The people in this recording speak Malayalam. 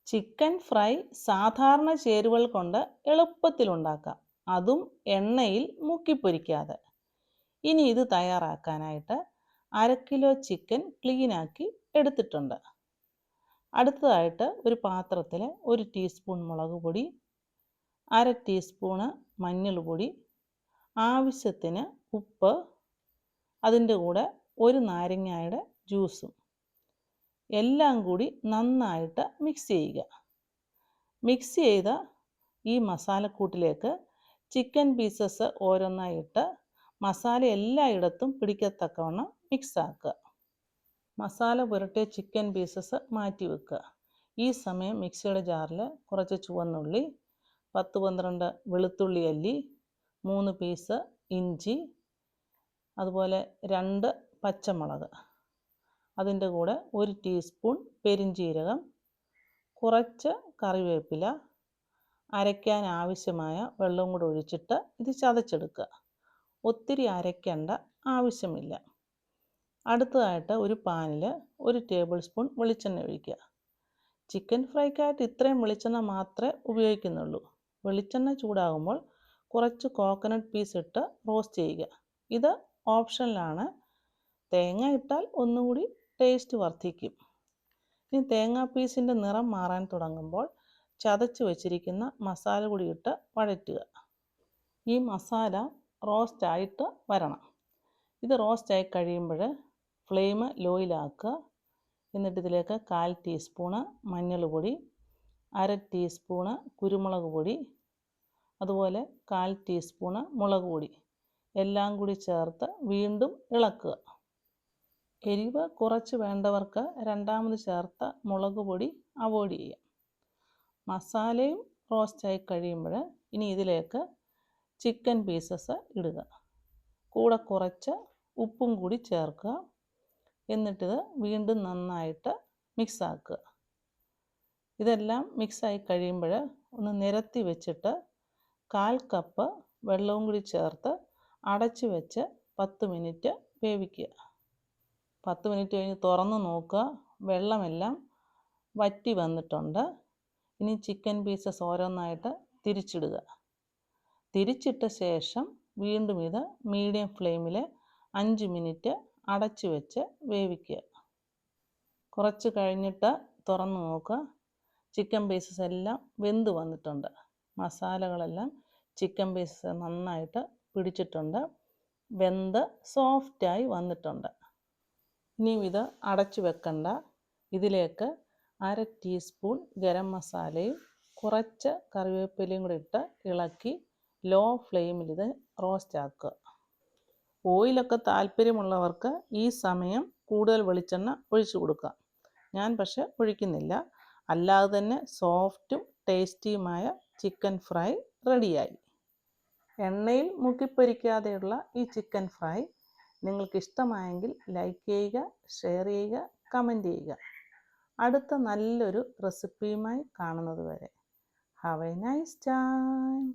ചിക്കൻ ഫ്രൈ സാധാരണ ചേരുവകൾ കൊണ്ട് എളുപ്പത്തിൽ ഉണ്ടാക്കാം, അതും എണ്ണയിൽ മുക്കിപ്പൊരിക്കാതെ. ഇനി ഇത് തയ്യാറാക്കാനായിട്ട് 1/2 കിലോ ചിക്കൻ ക്ലീനാക്കി എടുത്തിട്ടുണ്ട്. അടുത്തതായിട്ട് ഒരു പാത്രത്തിൽ 1 ടീസ്പൂൺ മുളക് പൊടി, 1/2 ടീസ്പൂണ് മഞ്ഞൾപ്പൊടി, ആവശ്യത്തിന് ഉപ്പ്, അതിൻ്റെ കൂടെ ഒരു നാരങ്ങയുടെ ജ്യൂസും എല്ലാം കൂടി നന്നായിട്ട് മിക്സ് ചെയ്യുക. മിക്സ് ചെയ്ത ഈ മസാലക്കൂട്ടിലേക്ക് ചിക്കൻ പീസസ് ഓരോന്നായി ഇട്ട് മസാല എല്ലായിടത്തും പിടിക്കത്തക്കവണ്ണം മിക്സ് ആക്കുക. മസാല പുരട്ടിയ ചിക്കൻ പീസസ് മാറ്റി വെക്കുക. ഈ സമയം മിക്സിയുടെ ജാറിൽ കുറച്ച് ചുവന്നുള്ളി, 10-12 വെളുത്തുള്ളി അല്ലി, 3 പീസ് ഇഞ്ചി, അതുപോലെ 2 പച്ചമുളക്, അതിൻ്റെ കൂടെ 1 ടീസ്പൂൺ പെരിഞ്ജീരകം, കുറച്ച് കറിവേപ്പില, അരയ്ക്കാൻ ആവശ്യമായ വെള്ളം കൂടെ ഒഴിച്ചിട്ട് ഇത് ചതച്ചെടുക്കുക. ഒത്തിരി അരയ്ക്കേണ്ട ആവശ്യമില്ല. അടുത്തതായിട്ട് ഒരു പാനിൽ 1 ടേബിൾ സ്പൂൺ വെളിച്ചെണ്ണ ഒഴിക്കുക. ചിക്കൻ ഫ്രൈക്കായിട്ട് ഇത്രയും വെളിച്ചെണ്ണ മാത്രമേ ഉപയോഗിക്കുന്നുള്ളൂ. വെളിച്ചെണ്ണ ചൂടാകുമ്പോൾ കുറച്ച് കോക്കനട്ട് പീസ് ഇട്ട് റോസ്റ്റ് ചെയ്യുക. ഇത് ഓപ്ഷനിലാണ്. തേങ്ങ ഇട്ടാൽ ഒന്നുകൂടി ടേസ്റ്റ് വർദ്ധിക്കും. ഇനി തേങ്ങാ പീസിൻ്റെ നിറം മാറാൻ തുടങ്ങുമ്പോൾ ചതച്ച് വെച്ചിരിക്കുന്ന മസാല കൂടി ഇട്ട് വഴറ്റുക. ഈ മസാല റോസ്റ്റായിട്ട് വരണം. ഇത് റോസ്റ്റായി കഴിയുമ്പോൾ ഫ്ലെയിം ലോയിലാക്കുക. എന്നിട്ട് ഇതിലേക്ക് 1/4 ടീസ്പൂണ് മഞ്ഞൾപ്പൊടി, 1/2 ടീസ്പൂണ് കുരുമുളക് പൊടി, അതുപോലെ 1/4 ടീസ്പൂണ് മുളക് പൊടി എല്ലാം കൂടി ചേർത്ത് വീണ്ടും ഇളക്കുക. എരിവ് കുറച്ച് വേണ്ടവർക്ക് രണ്ടാമത് ചേർത്ത മുളക് പൊടി അവോയ്ഡ് ചെയ്യാം. മസാലയും റോസ്റ്റായി കഴിയുമ്പോൾ ഇനി ഇതിലേക്ക് ചിക്കൻ പീസസ് ഇടുക. കൂടെ കുറച്ച് ഉപ്പും കൂടി ചേർക്കുക. എന്നിട്ടിത് വീണ്ടും നന്നായിട്ട് മിക്സ് ആക്കുക. ഇതെല്ലാം മിക്സായി കഴിയുമ്പോൾ ഒന്ന് നിരത്തി വെച്ചിട്ട് 1/4 കപ്പ് വെള്ളവും കൂടി ചേർത്ത് അടച്ചു വെച്ച് 10 മിനിറ്റ് വേവിക്കുക. 10 മിനിറ്റ് കഴിഞ്ഞ് തുറന്ന് നോക്കുക. വെള്ളമെല്ലാം വറ്റി വന്നിട്ടുണ്ട്. ഇനി ചിക്കൻ പീസസ് ഓരോന്നായിട്ട് തിരിച്ചിടുക. തിരിച്ചിട്ട ശേഷം വീണ്ടും ഇത് മീഡിയം ഫ്ലെയിമിൽ 5 മിനിറ്റ് അടച്ചു വെച്ച് വേവിക്കുക. കുറച്ച് കഴിഞ്ഞിട്ട് തുറന്ന് നോക്കുക. ചിക്കൻ പീസസ് എല്ലാം വെന്ത് വന്നിട്ടുണ്ട്. മസാലകളെല്ലാം ചിക്കൻ പീസസ് നന്നായിട്ട് പിടിച്ചിട്ടുണ്ട്. വെന്ത് സോഫ്റ്റായി വന്നിട്ടുണ്ട്. ഇനിയും ഇത് അടച്ചു വെക്കണ്ട. ഇതിലേക്ക് 1/2 ടീസ്പൂൺ ഗരം മസാലയും കുറച്ച് കറിവേപ്പിലയും കൂടി ഇട്ട് ഇളക്കി ലോ ഫ്ലെയിമിൽ ഇത് റോസ്റ്റ് ആക്കുക. ഓയിലൊക്കെ താല്പര്യമുള്ളവർക്ക് ഈ സമയം കൂടുതൽ വെളിച്ചെണ്ണ ഒഴിച്ചു കൊടുക്കാം. ഞാൻ പക്ഷേ ഒഴിക്കുന്നില്ല. അല്ലാതെ തന്നെ സോഫ്റ്റും ടേസ്റ്റിയുമായ ചിക്കൻ ഫ്രൈ റെഡിയായി. എണ്ണയിൽ മുക്കിപ്പൊരിക്കാതെയുള്ള ഈ ചിക്കൻ ഫ്രൈ നിങ്ങൾക്ക് ഇഷ്ടമായെങ്കിൽ ലൈക്ക് ചെയ്യുക, ഷെയർ ചെയ്യുക, കമൻറ്റ് ചെയ്യുക. അടുത്ത നല്ലൊരു റെസിപ്പിയുമായി കാണുന്നത് വരെ ഹാവ് എ നൈസ് ടൈം.